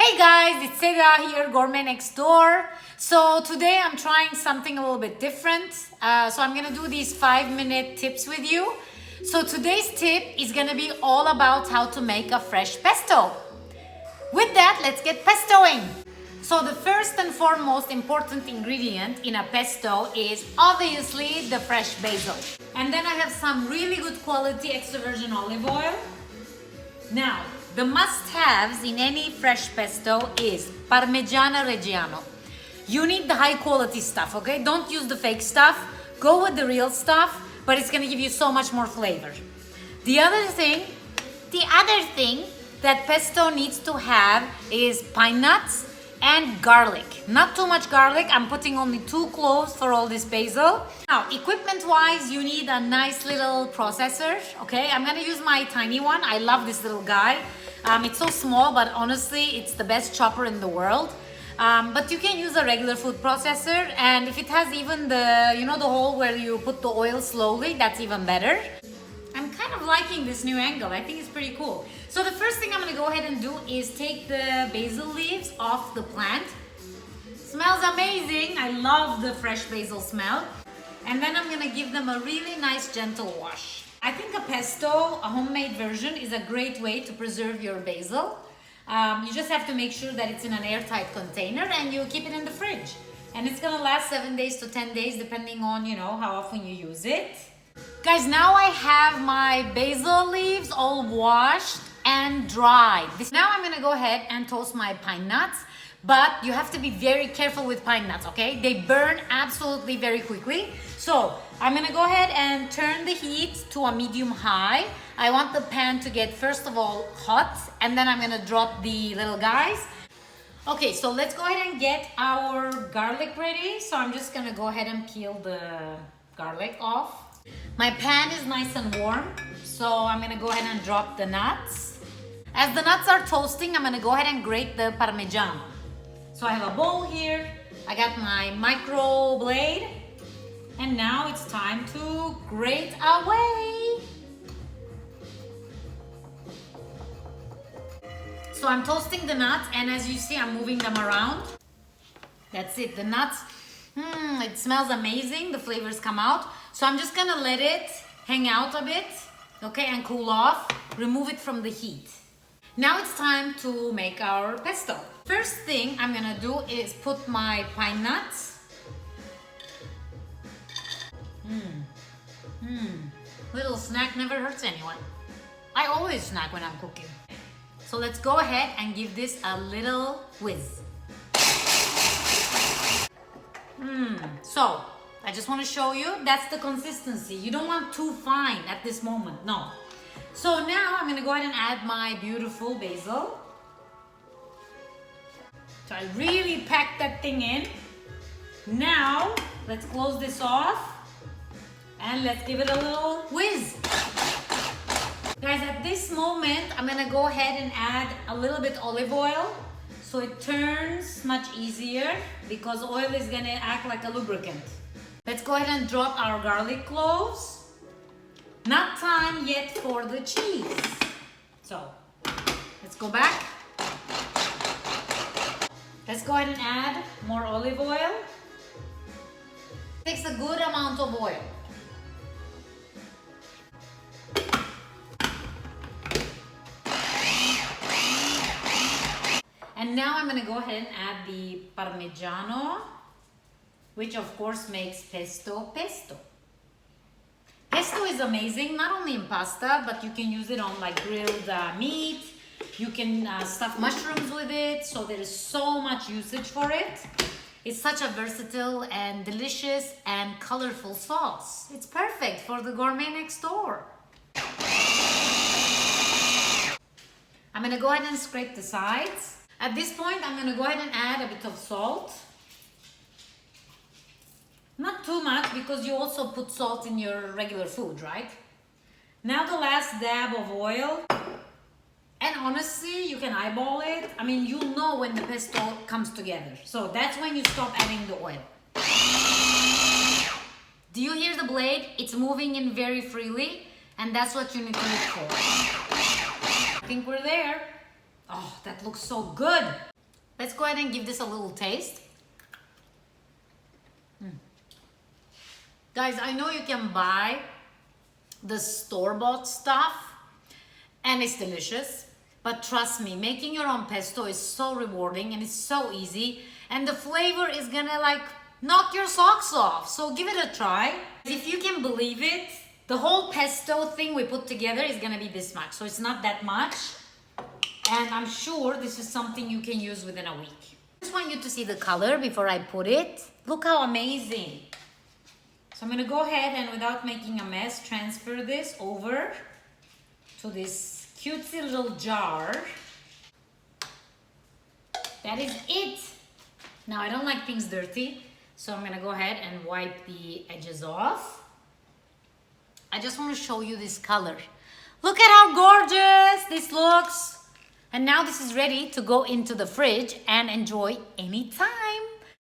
Hey guys, it's Seda here, Gourmet Next Door. So today I'm trying something a little bit different. So I'm gonna do these 5-minute tips with you. So today's tip is gonna be all about how to make a fresh pesto. With that, let's get pestoing. So the first and foremost important ingredient in a pesto is obviously the fresh basil. And then I have some really good quality extra virgin olive oil. Now, the must-haves in any fresh pesto is Parmeggiano Reggiano. You need the high quality stuff, okay? Don't use the fake stuff. Go with the real stuff, but it's gonna give you so much more flavor. The other thing that pesto needs to have is pine nuts and garlic. Not too much garlic. I'm putting only 2 cloves for all this basil. Now, equipment-wise, you need a nice little processor, okay? I'm gonna use my tiny one. I love this little guy. It's so small, but honestly, it's the best chopper in the world. But you can use a regular food processor, and if it has even the, the hole where you put the oil slowly, that's even better. I'm kind of liking this new angle. I think it's pretty cool. So the first thing I'm gonna go ahead and do is take the basil leaves off the plant. Smells amazing. I love the fresh basil smell. And then I'm gonna give them a really nice gentle wash. I think a pesto, a homemade version, is a great way to preserve your basil. You just have to make sure that it's in an airtight container and you keep it in the fridge. And it's gonna last 7 days to 10 days depending on, how often you use it. Guys, now I have my basil leaves all washed and dried. Now I'm gonna go ahead and toast my pine nuts, but you have to be very careful with pine nuts, okay? They burn absolutely very quickly. So I'm gonna go ahead and turn the heat to a medium high. I want the pan to get first of all hot, and then I'm gonna drop the little guys. Okay, so let's go ahead and get our garlic ready. So I'm just gonna go ahead and peel the garlic off. My pan is nice and warm, so I'm gonna go ahead and drop the nuts. As the nuts are toasting, I'm gonna go ahead and grate the Parmigiano. So I have a bowl here, I got my micro blade, and now it's time to grate away. So I'm toasting the nuts, and as you see, I'm moving them around. That's it, the nuts, it smells amazing, the flavors come out. So I'm just gonna let it hang out a bit, okay, and cool off, remove it from the heat. Now it's time to make our pesto. First thing I'm gonna do is put my pine nuts. Little snack never hurts anyone. I always snack when I'm cooking. So let's go ahead and give this a little whiz. So I just want to show you, that's the consistency. You don't want too fine at this moment, no. So now I'm gonna go ahead and add my beautiful basil. So I really packed that thing in. Now, let's close this off and let's give it a little whiz. Guys, at this moment, I'm gonna go ahead and add a little bit olive oil so it turns much easier because oil is gonna act like a lubricant. Let's go ahead and drop our garlic cloves. Not time yet for the cheese. So, let's go back. Let's go ahead and add more olive oil. It takes a good amount of oil. And now I'm gonna go ahead and add the Parmigiano, which of course makes pesto pesto. Pesto is amazing, not only in pasta, but you can use it on like grilled meat. You can stuff mushrooms with it, so there is so much usage for it. It's such a versatile and delicious and colorful sauce. It's perfect for the gourmet next door. I'm gonna go ahead and scrape the sides. At this point, I'm gonna go ahead and add a bit of salt. Not too much because you also put salt in your regular food, right? Now the last dab of oil. And honestly, you can eyeball it. I mean, you know when the pesto comes together. So that's when you stop adding the oil. Do you hear the blade? It's moving in very freely, and that's what you need to look for. I think we're there. Oh, that looks so good. Let's go ahead and give this a little taste. Guys, I know you can buy the store-bought stuff and it's delicious, but trust me, making your own pesto is so rewarding and it's so easy, and the flavor is gonna like knock your socks off. So give it a try. If you can believe it, the whole pesto thing we put together is gonna be this much, so it's not that much, and I'm sure this is something you can use within a week. I just want you to see the color before I put it. Look how amazing. So I'm gonna go ahead and, without making a mess, transfer this over to this cutesy little jar. That is it. Now, I don't like things dirty, so I'm gonna go ahead and wipe the edges off. I just want to show you this color. Look at how gorgeous this looks. And now this is ready to go into the fridge and enjoy anytime.